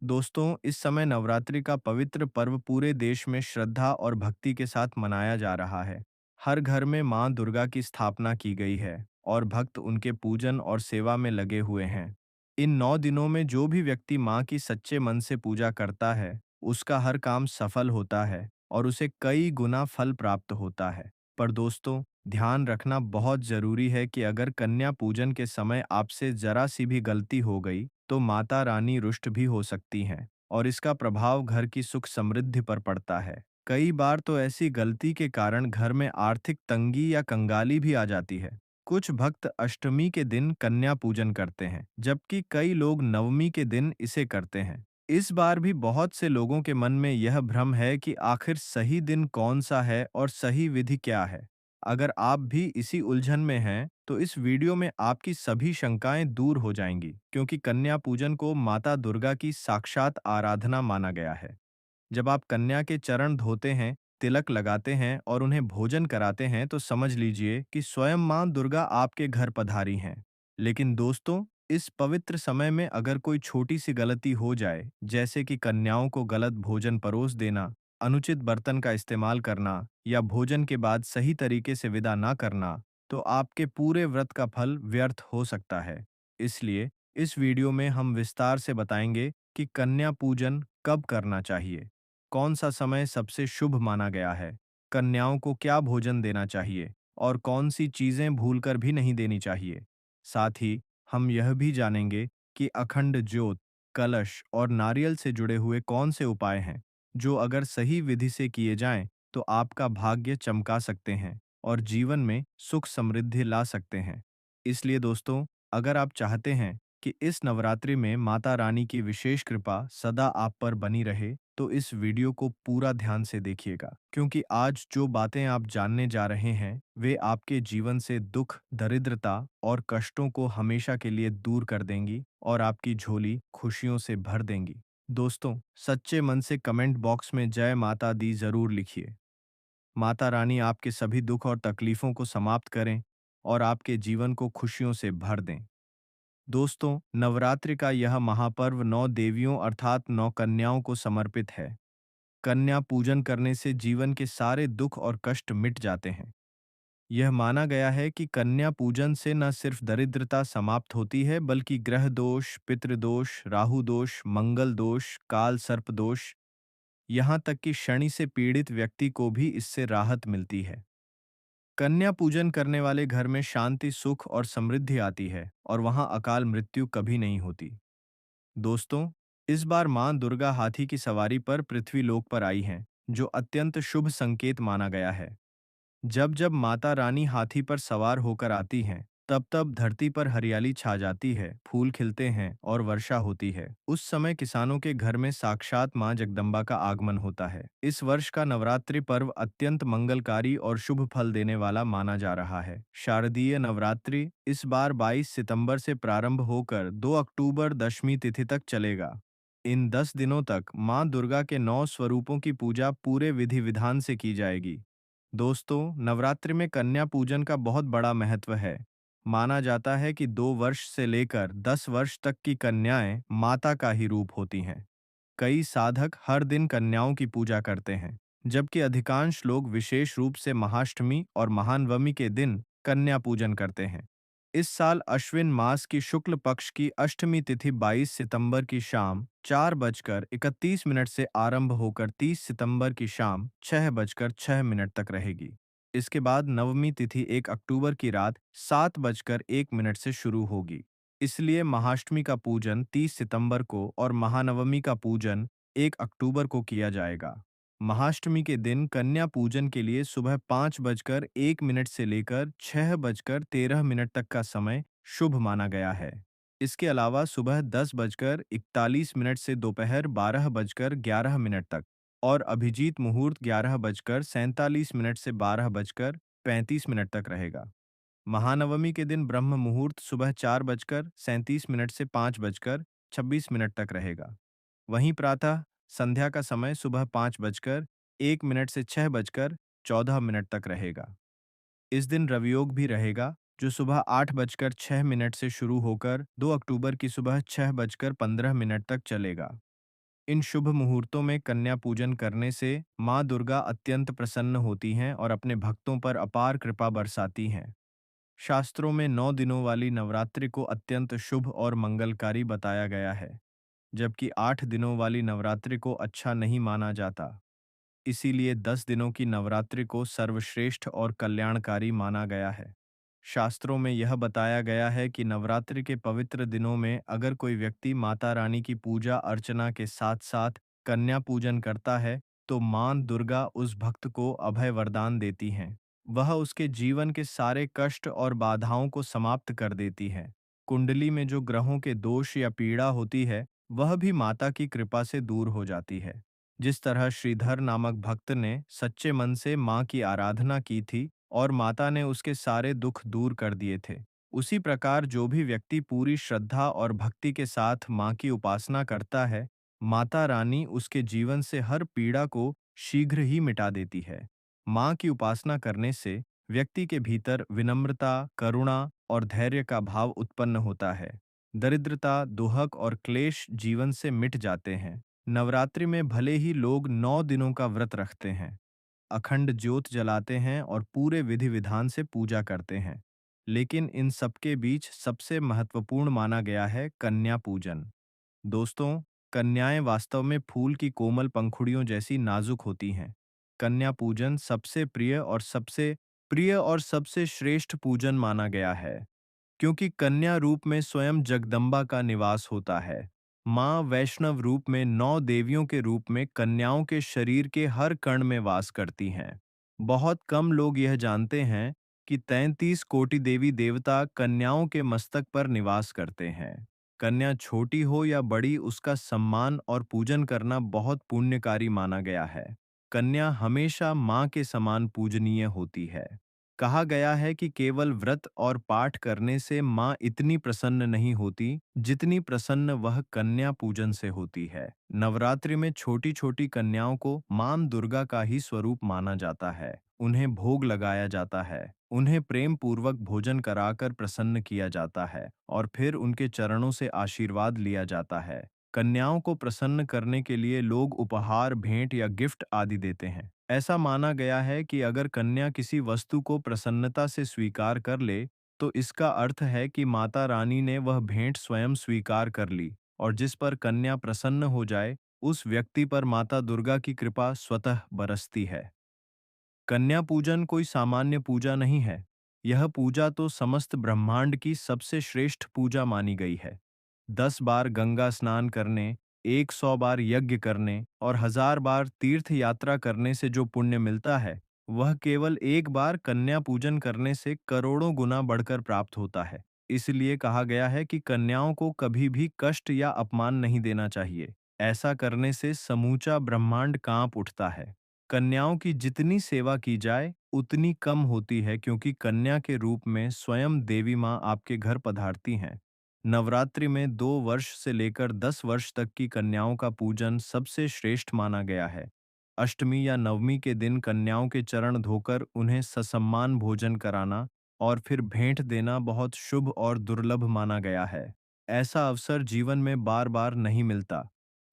दोस्तों, इस समय नवरात्रि का पवित्र पर्व पूरे देश में श्रद्धा और भक्ति के साथ मनाया जा रहा है। हर घर में मां दुर्गा की स्थापना की गई है और भक्त उनके पूजन और सेवा में लगे हुए हैं। इन 9 दिनों में जो भी व्यक्ति मां की सच्चे मन से पूजा करता है, उसका हर काम सफल होता है और उसे कई गुना फल प्राप्त होता है। पर दोस्तों, ध्यान रखना बहुत जरूरी है कि अगर कन्या पूजन के समय आपसे जरा सी भी गलती हो गई, तो माता रानी रुष्ट भी हो सकती हैं और इसका प्रभाव घर की सुख समृद्धि पर पड़ता है। कई बार तो ऐसी गलती के कारण घर में आर्थिक तंगी या कंगाली भी आ जाती है। कुछ भक्त अष्टमी के दिन कन्या पूजन करते हैं, जबकि कई लोग नवमी के दिन इसे करते हैं। इस बार भी बहुत से लोगों के मन में यह भ्रम है कि आखिर सही दिन कौन सा है और सही विधि क्या है। अगर आप भी इसी उलझन में हैं, तो इस वीडियो में आपकी सभी शंकाएं दूर हो जाएंगी, क्योंकि कन्या पूजन को माता दुर्गा की साक्षात आराधना माना गया है। जब आप कन्या के चरण धोते हैं, तिलक लगाते हैं और उन्हें भोजन कराते हैं, तो समझ लीजिए कि स्वयं मां दुर्गा आपके घर पधारी हैं। लेकिन दोस्तों, इस पवित्र समय में अगर कोई छोटी सी गलती हो जाए, जैसे कि कन्याओं को गलत भोजन परोस देना, अनुचित बर्तन का इस्तेमाल करना या भोजन के बाद सही तरीके से विदा ना करना, तो आपके पूरे व्रत का फल व्यर्थ हो सकता है। इसलिए इस वीडियो में हम विस्तार से बताएंगे कि कन्या पूजन कब करना चाहिए, कौन सा समय सबसे शुभ माना गया है, कन्याओं को क्या भोजन देना चाहिए और कौन सी चीजें भूलकर भी नहीं देनी चाहिए। साथ ही हम यह भी जानेंगे कि अखंड ज्योत, कलश और नारियल से जुड़े हुए कौन से उपाय हैं, जो अगर सही विधि से किए जाएं, तो आपका भाग्य चमका सकते हैं और जीवन में सुख समृद्धि ला सकते हैं। इसलिए दोस्तों, अगर आप चाहते हैं कि इस नवरात्रि में माता रानी की विशेष कृपा सदा आप पर बनी रहे, तो इस वीडियो को पूरा ध्यान से देखिएगा, क्योंकि आज जो बातें आप जानने जा रहे हैं, वे आपके जीवन से दुख, दरिद्रता और कष्टों को हमेशा के लिए दूर कर देंगी और आपकी झोली खुशियों से भर देंगी। दोस्तों, सच्चे मन से कमेंट बॉक्स में जय माता दी जरूर लिखिए। माता रानी आपके सभी दुख और तकलीफों को समाप्त करें और आपके जीवन को खुशियों से भर दें। दोस्तों, नवरात्रि का यह महापर्व 9 देवियों अर्थात 9 कन्याओं को समर्पित है। कन्या पूजन करने से जीवन के सारे दुख और कष्ट मिट जाते हैं। यह माना गया है कि कन्या पूजन से न सिर्फ दरिद्रता समाप्त होती है, बल्कि ग्रह दोष, पितृदोष, राहु दोष, मंगल दोष, काल सर्प दोष, यहाँ तक कि शनि से पीड़ित व्यक्ति को भी इससे राहत मिलती है। कन्या पूजन करने वाले घर में शांति, सुख और समृद्धि आती है और वहां अकाल मृत्यु कभी नहीं होती। दोस्तों, इस बार मां दुर्गा हाथी की सवारी पर पृथ्वी लोक पर आई हैं, जो अत्यंत शुभ संकेत माना गया है। जब जब माता रानी हाथी पर सवार होकर आती हैं, तब तब धरती पर हरियाली छा जाती है, फूल खिलते हैं और वर्षा होती है। उस समय किसानों के घर में साक्षात मां जगदम्बा का आगमन होता है। इस वर्ष का नवरात्रि पर्व अत्यंत मंगलकारी और शुभ फल देने वाला माना जा रहा है। शारदीय नवरात्रि इस बार 22 सितंबर से प्रारंभ होकर 2 अक्टूबर दशमी तिथि तक चलेगा। इन 10 दिनों तक मां दुर्गा के 9 स्वरूपों की पूजा पूरे विधि विधान से की जाएगी। दोस्तों, नवरात्रि में कन्या पूजन का बहुत बड़ा महत्व है। माना जाता है कि 2 वर्ष से लेकर 10 वर्ष तक की कन्याएं माता का ही रूप होती हैं। कई साधक हर दिन कन्याओं की पूजा करते हैं, जबकि अधिकांश लोग विशेष रूप से महाअष्टमी और महानवमी के दिन कन्या पूजन करते हैं। इस साल अश्विन मास की शुक्ल पक्ष की अष्टमी तिथि 22 सितंबर की शाम 4:31 से आरंभ होकर 30 सितंबर की शाम 6:06 तक रहेगी। इसके बाद नवमी तिथि 1 अक्टूबर की रात 7:01 से शुरू होगी। इसलिए महाअष्टमी का पूजन 30 सितंबर को और महानवमी का पूजन 1 अक्टूबर को किया जाएगा। महाअष्टमी के दिन कन्या पूजन के लिए सुबह 5:01 से लेकर 6:13 तक का समय शुभ माना गया है। इसके अलावा सुबह 10:41 से दोपहर 12:11 तक और अभिजीत मुहूर्त 11:47 से 12:35 तक रहेगा। महानवमी के दिन ब्रह्म मुहूर्त सुबह 4:37 से 5:26 तक रहेगा। वहीं प्रातः संध्या का समय सुबह 5:01 से 6:14 तक रहेगा। इस दिन रवियोग भी रहेगा, जो सुबह 8:06 से शुरू होकर 2 अक्टूबर की सुबह 6:15 तक चलेगा। इन शुभ मुहूर्तों में कन्या पूजन करने से माँ दुर्गा अत्यंत प्रसन्न होती हैं और अपने भक्तों पर अपार कृपा बरसाती हैं। शास्त्रों में 9 दिनों वाली नवरात्रि को अत्यंत शुभ और मंगलकारी बताया गया है, जबकि 8 दिनों वाली नवरात्रि को अच्छा नहीं माना जाता। इसीलिए 10 दिनों की नवरात्रि को सर्वश्रेष्ठ और कल्याणकारी माना गया है। शास्त्रों में यह बताया गया है कि नवरात्रि के पवित्र दिनों में अगर कोई व्यक्ति माता रानी की पूजा अर्चना के साथ साथ कन्या पूजन करता है, तो मां दुर्गा उस भक्त को अभय वरदान देती हैं। वह उसके जीवन के सारे कष्ट और बाधाओं को समाप्त कर देती है। कुंडली में जो ग्रहों के दोष या पीड़ा होती है, वह भी माता की कृपा से दूर हो जाती है। जिस तरह श्रीधर नामक भक्त ने सच्चे मन से मां की आराधना की थी और माता ने उसके सारे दुख दूर कर दिए थे, उसी प्रकार जो भी व्यक्ति पूरी श्रद्धा और भक्ति के साथ मां की उपासना करता है, माता रानी उसके जीवन से हर पीड़ा को शीघ्र ही मिटा देती है। मां की उपासना करने से व्यक्ति के भीतर विनम्रता, करुणा और धैर्य का भाव उत्पन्न होता है। दरिद्रता, दुहक और क्लेश जीवन से मिट जाते हैं। नवरात्रि में भले ही लोग 9 दिनों का व्रत रखते हैं, अखंड ज्योत जलाते हैं और पूरे विधि विधान से पूजा करते हैं, लेकिन इन सबके बीच सबसे महत्वपूर्ण माना गया है कन्या पूजन। दोस्तों, कन्याएं वास्तव में फूल की कोमल पंखुड़ियों जैसी नाजुक होती हैं। कन्या पूजन सबसे प्रिय और सबसे श्रेष्ठ पूजन माना गया है, क्योंकि कन्या रूप में स्वयं जगदम्बा का निवास होता है। माँ वैष्णव रूप में 9 देवियों के रूप में कन्याओं के शरीर के हर कण में वास करती हैं। बहुत कम लोग यह जानते हैं कि 33 कोटि देवी देवता कन्याओं के मस्तक पर निवास करते हैं। कन्या छोटी हो या बड़ी, उसका सम्मान और पूजन करना बहुत पुण्यकारी माना गया है। कन्या हमेशा माँ के समान पूजनीय होती है। कहा गया है कि केवल व्रत और पाठ करने से माँ इतनी प्रसन्न नहीं होती जितनी प्रसन्न वह कन्या पूजन से होती है। नवरात्रि में छोटी छोटी कन्याओं को मां दुर्गा का ही स्वरूप माना जाता है। उन्हें भोग लगाया जाता है, उन्हें प्रेम पूर्वक भोजन कराकर प्रसन्न किया जाता है और फिर उनके चरणों से आशीर्वाद लिया जाता है। कन्याओं को प्रसन्न करने के लिए लोग उपहार, भेंट या गिफ्ट आदि देते हैं। ऐसा माना गया है कि अगर कन्या किसी वस्तु को प्रसन्नता से स्वीकार कर ले, तो इसका अर्थ है कि माता रानी ने वह भेंट स्वयं स्वीकार कर ली, और जिस पर कन्या प्रसन्न हो जाए, उस व्यक्ति पर माता दुर्गा की कृपा स्वतः बरसती है। कन्या पूजन कोई सामान्य पूजा नहीं है। यह पूजा तो समस्त ब्रह्मांड की सबसे श्रेष्ठ पूजा मानी गई है। 10 बार गंगा स्नान करने, 100 बार यज्ञ करने और 1000 बार तीर्थ यात्रा करने से जो पुण्य मिलता है, वह केवल एक बार कन्या पूजन करने से करोड़ों गुना बढ़कर प्राप्त होता है। इसलिए कहा गया है कि कन्याओं को कभी भी कष्ट या अपमान नहीं देना चाहिए। ऐसा करने से समूचा ब्रह्मांड कांप उठता है। कन्याओं की जितनी सेवा की जाए उतनी कम होती है, क्योंकि कन्या के रूप में स्वयं देवी माँ आपके घर पधारती हैं। नवरात्रि में 2 वर्ष से लेकर 10 वर्ष तक की कन्याओं का पूजन सबसे श्रेष्ठ माना गया है। अष्टमी या नवमी के दिन कन्याओं के चरण धोकर उन्हें ससम्मान भोजन कराना और फिर भेंट देना बहुत शुभ और दुर्लभ माना गया है। ऐसा अवसर जीवन में बार बार नहीं मिलता।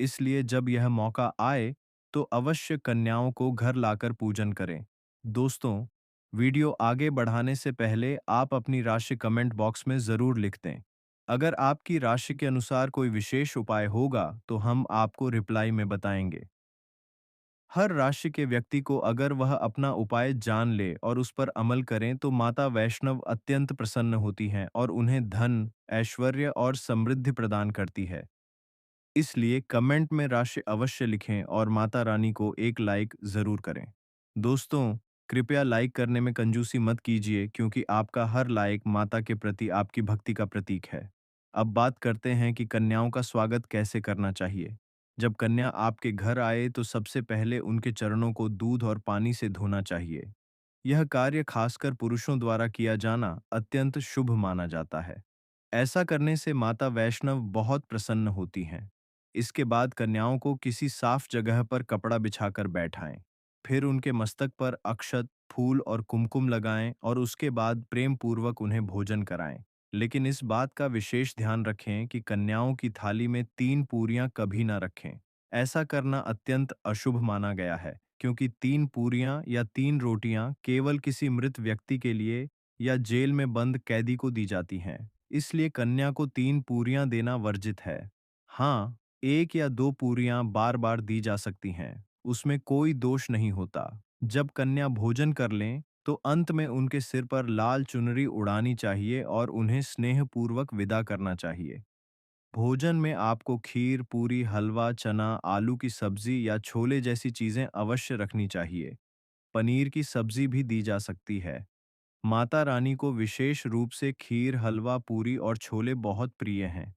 इसलिए जब यह मौका आए, तो अवश्य कन्याओं को घर लाकर पूजन करें। दोस्तों, वीडियो आगे बढ़ाने से पहले आप अपनी राशि कमेंट बॉक्स में ज़रूर लिख दें। अगर आपकी राशि के अनुसार कोई विशेष उपाय होगा, तो हम आपको रिप्लाई में बताएंगे। हर राशि के व्यक्ति को अगर वह अपना उपाय जान ले और उस पर अमल करें, तो माता वैष्णव अत्यंत प्रसन्न होती हैं और उन्हें धन, ऐश्वर्य और समृद्धि प्रदान करती है। इसलिए कमेंट में राशि अवश्य लिखें और माता रानी को एक लाइक ज़रूर करें। दोस्तों, कृपया लाइक करने में कंजूसी मत कीजिए, क्योंकि आपका हर लाइक माता के प्रति आपकी भक्ति का प्रतीक है। अब बात करते हैं कि कन्याओं का स्वागत कैसे करना चाहिए। जब कन्या आपके घर आए, तो सबसे पहले उनके चरणों को दूध और पानी से धोना चाहिए। यह कार्य खासकर पुरुषों द्वारा किया जाना अत्यंत शुभ माना जाता है। ऐसा करने से माता वैष्णव बहुत प्रसन्न होती हैं। इसके बाद कन्याओं को किसी साफ जगह पर कपड़ा बिछाकर बैठाएं। फिर उनके मस्तक पर अक्षत, फूल और कुमकुम लगाएं और उसके बाद प्रेम पूर्वक उन्हें भोजन कराएं। लेकिन इस बात का विशेष ध्यान रखें कि कन्याओं की थाली में 3 पूरियां कभी ना रखें। ऐसा करना अत्यंत अशुभ माना गया है, क्योंकि 3 पूरियां या 3 रोटियां केवल किसी मृत व्यक्ति के लिए या जेल में बंद कैदी को दी जाती हैं। इसलिए कन्या को 3 पूरियां देना वर्जित है। हाँ, 1 या 2 पूरियां बार-बार दी जा सकती हैं, उसमें कोई दोष नहीं होता। जब कन्या भोजन कर लें, तो अंत में उनके सिर पर लाल चुनरी उड़ानी चाहिए और उन्हें स्नेहपूर्वक विदा करना चाहिए। भोजन में आपको खीर, पूरी, हलवा, चना, आलू की सब्जी या छोले जैसी चीजें अवश्य रखनी चाहिए। पनीर की सब्जी भी दी जा सकती है। माता रानी को विशेष रूप से खीर, हलवा, पूरी और छोले बहुत प्रिय हैं।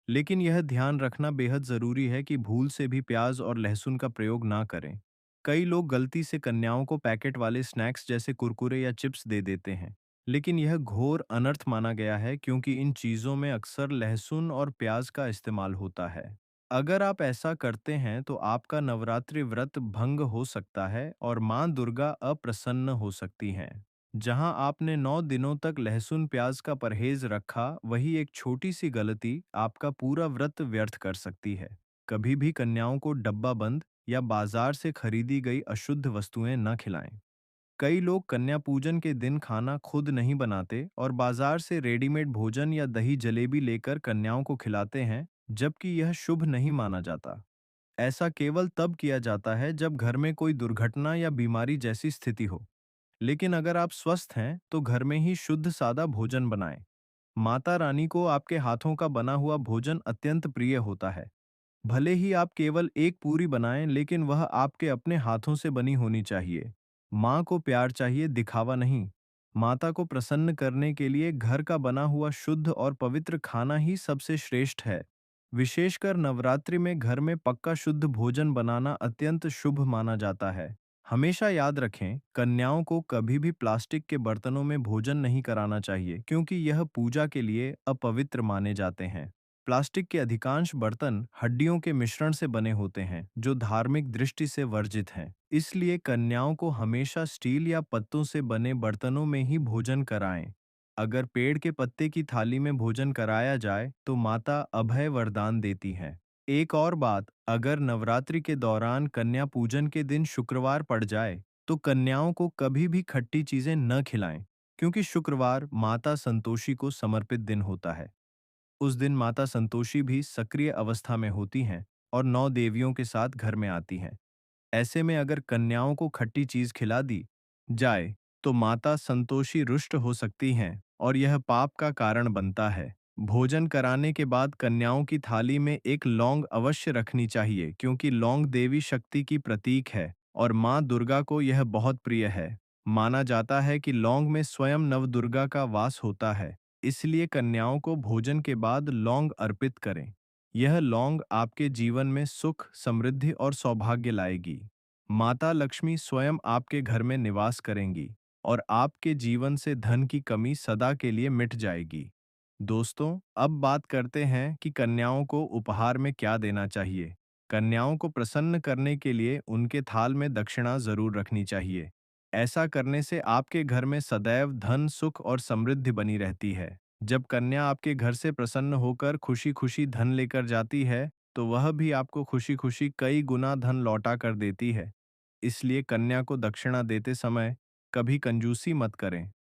लेकिन यह ध्यान रखना बेहद जरूरी है कि भूल से भी प्याज और लहसुन का प्रयोग ना करें। कई लोग गलती से कन्याओं को पैकेट वाले स्नैक्स जैसे कुरकुरे या चिप्स दे देते हैं, लेकिन यह घोर अनर्थ माना गया है, क्योंकि इन चीज़ों में अक्सर लहसुन और प्याज का इस्तेमाल होता है। अगर आप ऐसा करते हैं तो आपका नवरात्रि व्रत भंग हो सकता है और माँ दुर्गा अप्रसन्न हो सकती हैं। जहां आपने 9 दिनों तक लहसुन प्याज का परहेज रखा, वही एक छोटी सी गलती आपका पूरा व्रत व्यर्थ कर सकती है। कभी भी कन्याओं को डब्बा बंद या बाजार से खरीदी गई अशुद्ध वस्तुएं न खिलाएं। कई लोग कन्या पूजन के दिन खाना खुद नहीं बनाते और बाजार से रेडीमेड भोजन या दही जलेबी लेकर कन्याओं को खिलाते हैं, जबकि यह शुभ नहीं माना जाता। ऐसा केवल तब किया जाता है जब घर में कोई दुर्घटना या बीमारी जैसी स्थिति हो। लेकिन अगर आप स्वस्थ हैं, तो घर में ही शुद्ध सादा भोजन बनाएं। माता रानी को आपके हाथों का बना हुआ भोजन अत्यंत प्रिय होता है। भले ही आप केवल एक पूरी बनाएं, लेकिन वह आपके अपने हाथों से बनी होनी चाहिए। माँ को प्यार चाहिए, दिखावा नहीं। माता को प्रसन्न करने के लिए घर का बना हुआ शुद्ध और पवित्र खाना ही सबसे श्रेष्ठ है। विशेषकर नवरात्रि में घर में पक्का शुद्ध भोजन बनाना अत्यंत शुभ माना जाता है। हमेशा याद रखें, कन्याओं को कभी भी प्लास्टिक के बर्तनों में भोजन नहीं कराना चाहिए, क्योंकि यह पूजा के लिए अपवित्र माने जाते हैं। प्लास्टिक के अधिकांश बर्तन हड्डियों के मिश्रण से बने होते हैं, जो धार्मिक दृष्टि से वर्जित हैं। इसलिए कन्याओं को हमेशा स्टील या पत्तों से बने बर्तनों में ही भोजन कराएं। अगर पेड़ के पत्ते की थाली में भोजन कराया जाए, तो माता अभय वरदान देती है। एक और बात, अगर नवरात्रि के दौरान कन्या पूजन के दिन शुक्रवार पड़ जाए, तो कन्याओं को कभी भी खट्टी चीजें न खिलाएं, क्योंकि शुक्रवार माता संतोषी को समर्पित दिन होता है। उस दिन माता संतोषी भी सक्रिय अवस्था में होती हैं और 9 देवियों के साथ घर में आती हैं। ऐसे में अगर कन्याओं को खट्टी चीज खिला दी जाए, तो माता संतोषी रुष्ट हो सकती हैं और यह पाप का कारण बनता है। भोजन कराने के बाद कन्याओं की थाली में एक लौंग अवश्य रखनी चाहिए, क्योंकि लौंग देवी शक्ति की प्रतीक है और माँ दुर्गा को यह बहुत प्रिय है। माना जाता है कि लौंग में स्वयं नवदुर्गा का वास होता है, इसलिए कन्याओं को भोजन के बाद लौंग अर्पित करें। यह लौंग आपके जीवन में सुख, समृद्धि और सौभाग्य लाएगी। माता लक्ष्मी स्वयं आपके घर में निवास करेंगी और आपके जीवन से धन की कमी सदा के लिए मिट जाएगी। दोस्तों, अब बात करते हैं कि कन्याओं को उपहार में क्या देना चाहिए। कन्याओं को प्रसन्न करने के लिए उनके थाल में दक्षिणा जरूर रखनी चाहिए। ऐसा करने से आपके घर में सदैव धन, सुख और समृद्धि बनी रहती है। जब कन्या आपके घर से प्रसन्न होकर खुशी-खुशी धन लेकर जाती है, तो वह भी आपको खुशी-खुशी कई गुना धन लौटा कर देती है। इसलिए कन्या को दक्षिणा देते समय कभी कंजूसी मत करें।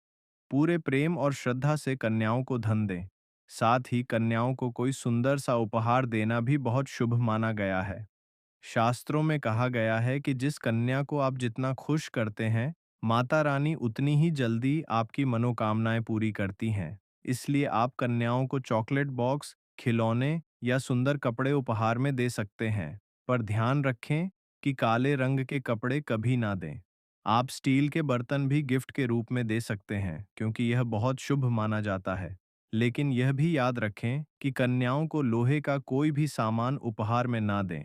पूरे प्रेम और श्रद्धा से कन्याओं को धन दें। साथ ही कन्याओं को कोई सुंदर सा उपहार देना भी बहुत शुभ माना गया है। शास्त्रों में कहा गया है कि जिस कन्या को आप जितना खुश करते हैं, माता रानी उतनी ही जल्दी आपकी मनोकामनाएं पूरी करती हैं। इसलिए आप कन्याओं को चॉकलेट बॉक्स, खिलौने या सुंदर कपड़े उपहार में दे सकते हैं, पर ध्यान रखें कि काले रंग के कपड़े कभी ना दें। आप स्टील के बर्तन भी गिफ्ट के रूप में दे सकते हैं, क्योंकि यह बहुत शुभ माना जाता है। लेकिन यह भी याद रखें कि कन्याओं को लोहे का कोई भी सामान उपहार में ना दें।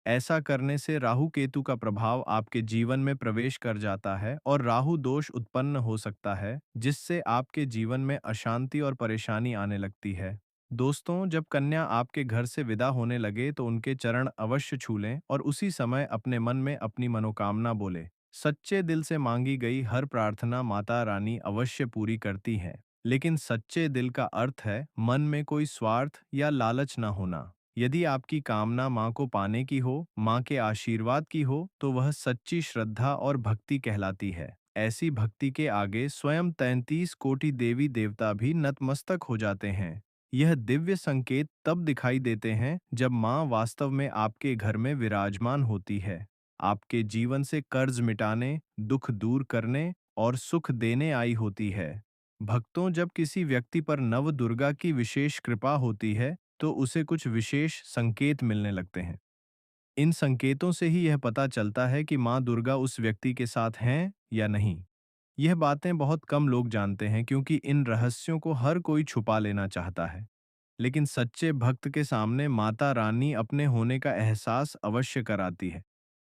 ऐसा करने से राहु केतु का प्रभाव आपके जीवन में प्रवेश कर जाता है और राहु दोष उत्पन्न हो सकता है, जिससे आपके जीवन में अशांति और परेशानी आने लगती है। दोस्तों, जब कन्या आपके घर से विदा होने लगे, तो उनके चरण अवश्य छू लें और उसी समय अपने मन में अपनी मनोकामना बोले। सच्चे दिल से मांगी गई हर प्रार्थना माता रानी अवश्य पूरी करती है। लेकिन सच्चे दिल का अर्थ है मन में कोई स्वार्थ या लालच ना होना। यदि आपकी कामना माँ को पाने की हो, माँ के आशीर्वाद की हो, तो वह सच्ची श्रद्धा और भक्ति कहलाती है। ऐसी भक्ति के आगे स्वयं 33 कोटि देवी देवता भी नतमस्तक हो जाते हैं। यह दिव्य संकेत तब दिखाई देते हैं जब माँ वास्तव में आपके घर में विराजमान होती है, आपके जीवन से कर्ज मिटाने, दुख दूर करने और सुख देने आई होती है। भक्तों, जब किसी व्यक्ति पर नव दुर्गा की विशेष कृपा होती है, तो उसे कुछ विशेष संकेत मिलने लगते हैं। इन संकेतों से ही यह पता चलता है कि माँ दुर्गा उस व्यक्ति के साथ हैं या नहीं। यह बातें बहुत कम लोग जानते हैं क्योंकि इन रहस्यों को हर कोई छुपा लेना चाहता है। लेकिन सच्चे भक्त के सामने माता रानी अपने होने का एहसास अवश्य कराती है।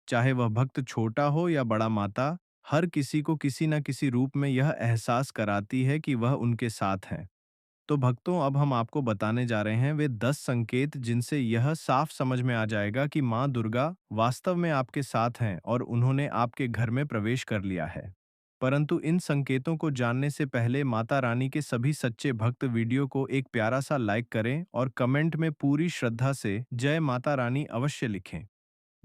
चाहे वह भक्त छोटा हो या बड़ा, माता हर किसी को किसी न किसी रूप में यह एहसास कराती है कि वह उनके साथ है। तो भक्तों, अब हम आपको बताने जा रहे हैं वे 10 संकेत जिनसे यह साफ समझ में आ जाएगा कि माँ दुर्गा वास्तव में आपके साथ हैं और उन्होंने आपके घर में प्रवेश कर लिया है। परंतु इन संकेतों को जानने से पहले माता रानी के सभी सच्चे भक्त वीडियो को एक प्यारा सा लाइक करें और कमेंट में पूरी श्रद्धा से जय माता रानी अवश्य लिखें।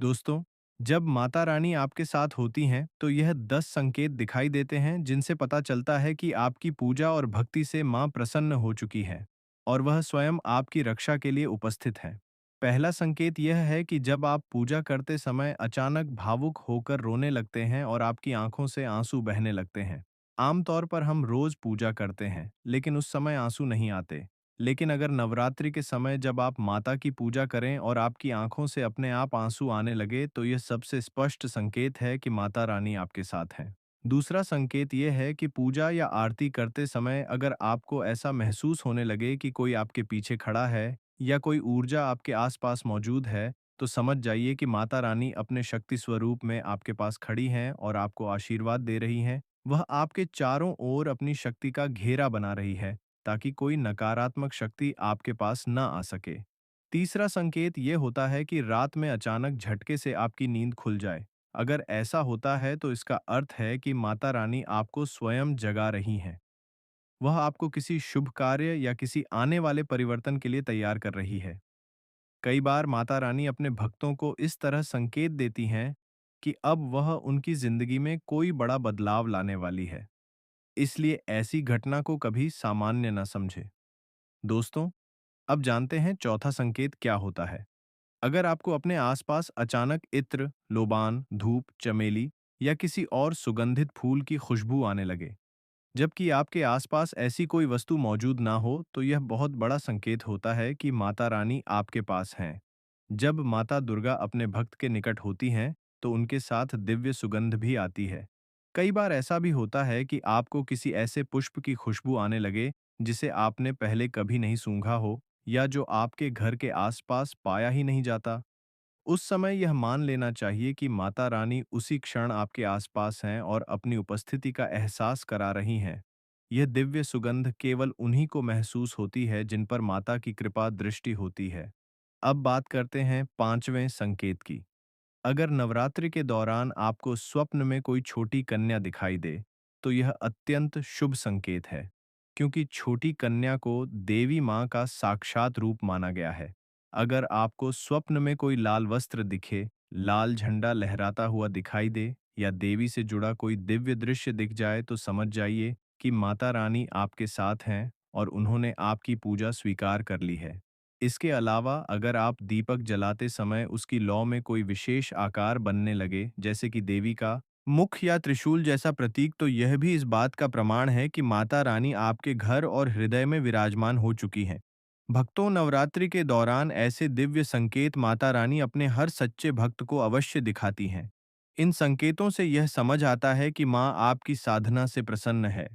दोस्तों, जब माता रानी आपके साथ होती हैं, तो यह 10 संकेत दिखाई देते हैं जिनसे पता चलता है कि आपकी पूजा और भक्ति से माँ प्रसन्न हो चुकी है और वह स्वयं आपकी रक्षा के लिए उपस्थित है। पहला संकेत यह है कि जब आप पूजा करते समय अचानक भावुक होकर रोने लगते हैं और आपकी आंखों से आंसू बहने लगते हैं। आमतौर पर हम रोज पूजा करते हैं, लेकिन उस समय आंसू नहीं आते। लेकिन अगर नवरात्रि के समय जब आप माता की पूजा करें और आपकी आंखों से अपने आप आंसू आने लगे, तो यह सबसे स्पष्ट संकेत है कि माता रानी आपके साथ हैं। दूसरा संकेत यह है कि पूजा या आरती करते समय अगर आपको ऐसा महसूस होने लगे कि कोई आपके पीछे खड़ा है या कोई ऊर्जा आपके आसपास मौजूद है, तो समझ जाइए कि माता रानी अपने शक्ति स्वरूप में आपके पास खड़ी हैं और आपको आशीर्वाद दे रही हैं। वह आपके चारों ओर अपनी शक्ति का घेरा बना रही है, ताकि कोई नकारात्मक शक्ति आपके पास न आ सके। तीसरा संकेत ये होता है कि रात में अचानक झटके से आपकी नींद खुल जाए। अगर ऐसा होता है तो इसका अर्थ है कि माता रानी आपको स्वयं जगा रही हैं। वह आपको किसी शुभ कार्य या किसी आने वाले परिवर्तन के लिए तैयार कर रही है। कई बार माता रानी अपने भक्तों को इस तरह संकेत देती हैं कि अब वह उनकी जिंदगी में कोई बड़ा बदलाव लाने वाली है। इसलिए ऐसी घटना को कभी सामान्य न समझे। दोस्तों, अब जानते हैं चौथा संकेत क्या होता है। अगर आपको अपने आसपास अचानक इत्र, लोबान, धूप, चमेली या किसी और सुगंधित फूल की खुशबू आने लगे, जबकि आपके आसपास ऐसी कोई वस्तु मौजूद ना हो, तो यह बहुत बड़ा संकेत होता है कि माता रानी आपके पास हैं। जब माता दुर्गा अपने भक्त के निकट होती हैं, तो उनके साथ दिव्य सुगंध भी आती है। कई बार ऐसा भी होता है कि आपको किसी ऐसे पुष्प की खुशबू आने लगे जिसे आपने पहले कभी नहीं सूंघा हो या जो आपके घर के आसपास पाया ही नहीं जाता। उस समय यह मान लेना चाहिए कि माता रानी उसी क्षण आपके आसपास हैं और अपनी उपस्थिति का एहसास करा रही हैं। यह दिव्य सुगंध केवल उन्हीं को महसूस होती है जिन पर माता की कृपा दृष्टि होती है। अब बात करते हैं पांचवें संकेत की। अगर नवरात्रि के दौरान आपको स्वप्न में कोई छोटी कन्या दिखाई दे, तो यह अत्यंत शुभ संकेत है, क्योंकि छोटी कन्या को देवी माँ का साक्षात रूप माना गया है। अगर आपको स्वप्न में कोई लाल वस्त्र दिखे, लाल झंडा लहराता हुआ दिखाई दे या देवी से जुड़ा कोई दिव्य दृश्य दिख जाए, तो समझ जाइए कि माता रानी आपके साथ हैं और उन्होंने आपकी पूजा स्वीकार कर ली है। इसके अलावा अगर आप दीपक जलाते समय उसकी लौ में कोई विशेष आकार बनने लगे, जैसे कि देवी का मुख या त्रिशूल जैसा प्रतीक, तो यह भी इस बात का प्रमाण है कि माता रानी आपके घर और हृदय में विराजमान हो चुकी हैं। भक्तों, नवरात्रि के दौरान ऐसे दिव्य संकेत माता रानी अपने हर सच्चे भक्त को अवश्य दिखाती हैं। इन संकेतों से यह समझ आता है कि माँ आपकी साधना से प्रसन्न है।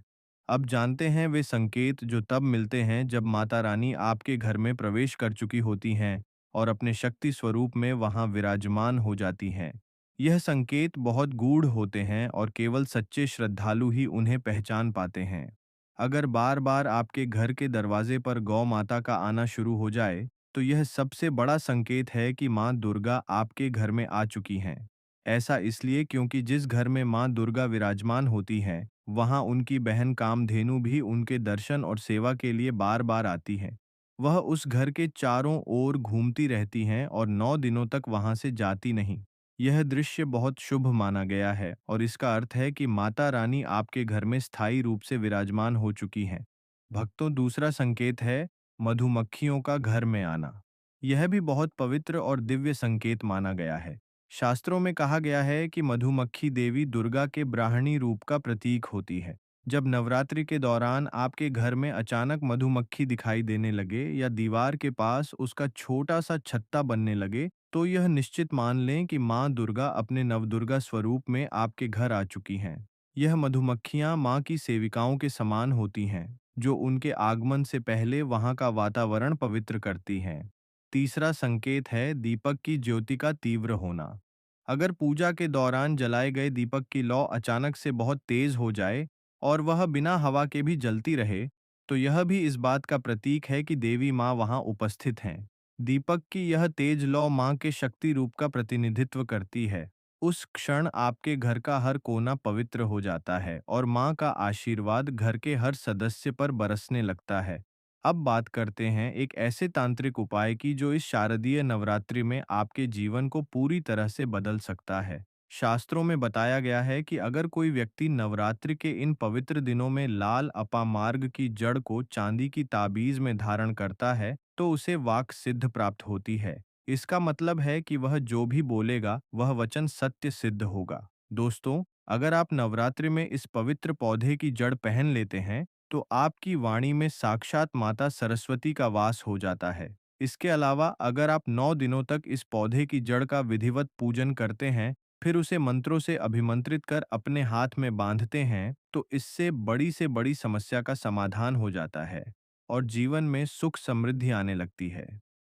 अब जानते हैं वे संकेत जो तब मिलते हैं जब माता रानी आपके घर में प्रवेश कर चुकी होती हैं और अपने शक्ति स्वरूप में वहां विराजमान हो जाती हैं। यह संकेत बहुत गूढ़ होते हैं और केवल सच्चे श्रद्धालु ही उन्हें पहचान पाते हैं। अगर बार बार आपके घर के दरवाजे पर गौ माता का आना शुरू हो जाए, तो यह सबसे बड़ा संकेत है कि माँ दुर्गा आपके घर में आ चुकी हैं। ऐसा इसलिए क्योंकि जिस घर में माँ दुर्गा विराजमान होती हैं, वहां उनकी बहन कामधेनु भी उनके दर्शन और सेवा के लिए बार बार आती है। वह उस घर के चारों ओर घूमती रहती हैं और 9 दिनों तक वहां से जाती नहीं। यह दृश्य बहुत शुभ माना गया है और इसका अर्थ है कि माता रानी आपके घर में स्थायी रूप से विराजमान हो चुकी हैं। भक्तों, दूसरा संकेत है मधुमक्खियों का घर में आना। यह भी बहुत पवित्र और दिव्य संकेत माना गया है। शास्त्रों में कहा गया है कि मधुमक्खी देवी दुर्गा के ब्राह्मणी रूप का प्रतीक होती है। जब नवरात्रि के दौरान आपके घर में अचानक मधुमक्खी दिखाई देने लगे या दीवार के पास उसका छोटा सा छत्ता बनने लगे, तो यह निश्चित मान लें कि माँ दुर्गा अपने नवदुर्गा स्वरूप में आपके घर आ चुकी हैं। यह मधुमक्खियाँ माँ की सेविकाओं के समान होती हैं, जो उनके आगमन से पहले वहाँ का वातावरण पवित्र करती हैं। तीसरा संकेत है दीपक की ज्योति का तीव्र होना। अगर पूजा के दौरान जलाए गए दीपक की लौ अचानक से बहुत तेज हो जाए और वह बिना हवा के भी जलती रहे, तो यह भी इस बात का प्रतीक है कि देवी माँ वहाँ उपस्थित हैं। दीपक की यह तेज लौ माँ के शक्ति रूप का प्रतिनिधित्व करती है। उस क्षण आपके घर का हर कोना पवित्र हो जाता है और माँ का आशीर्वाद घर के हर सदस्य पर बरसने लगता है। अब बात करते हैं एक ऐसे तांत्रिक उपाय की जो इस शारदीय नवरात्रि में आपके जीवन को पूरी तरह से बदल सकता है। शास्त्रों में बताया गया है कि अगर कोई व्यक्ति नवरात्रि के इन पवित्र दिनों में लाल अपामार्ग की जड़ को चांदी की ताबीज में धारण करता है, तो उसे वाक सिद्ध प्राप्त होती है। इसका मतलब है कि वह जो भी बोलेगा, वह वचन सत्य सिद्ध होगा। दोस्तों, अगर आप नवरात्रि में इस पवित्र पौधे की जड़ पहन लेते हैं, तो आपकी वाणी में साक्षात माता सरस्वती का वास हो जाता है। इसके अलावा अगर आप 9 दिनों तक इस पौधे की जड़ का विधिवत पूजन करते हैं, फिर उसे मंत्रों से अभिमंत्रित कर अपने हाथ में बांधते हैं, तो इससे बड़ी से बड़ी समस्या का समाधान हो जाता है और जीवन में सुख समृद्धि आने लगती है।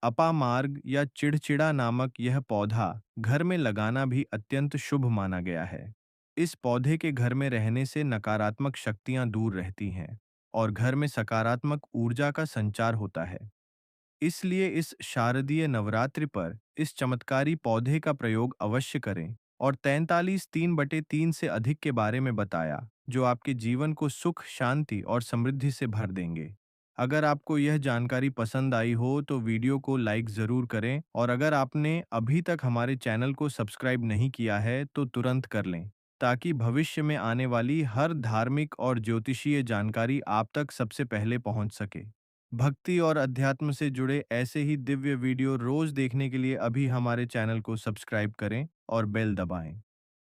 अपामार्ग या चिड़चिड़ा नामक यह पौधा घर में लगाना भी अत्यंत शुभ माना गया है। इस पौधे के घर में रहने से नकारात्मक शक्तियां दूर रहती हैं और घर में सकारात्मक ऊर्जा का संचार होता है। इसलिए इस शारदीय नवरात्रि पर इस चमत्कारी पौधे का प्रयोग अवश्य करें। और 43 3/3 से अधिक के बारे में बताया, जो आपके जीवन को सुख, शांति और समृद्धि से भर देंगे। अगर आपको यह जानकारी पसंद आई हो तो वीडियो को लाइक ज़रूर करें और अगर आपने अभी तक हमारे चैनल को सब्सक्राइब नहीं किया है तो तुरंत कर लें, ताकि भविष्य में आने वाली हर धार्मिक और ज्योतिषीय जानकारी आप तक सबसे पहले पहुंच सके। भक्ति और अध्यात्म से जुड़े ऐसे ही दिव्य वीडियो रोज देखने के लिए अभी हमारे चैनल को सब्सक्राइब करें और बेल दबाएं।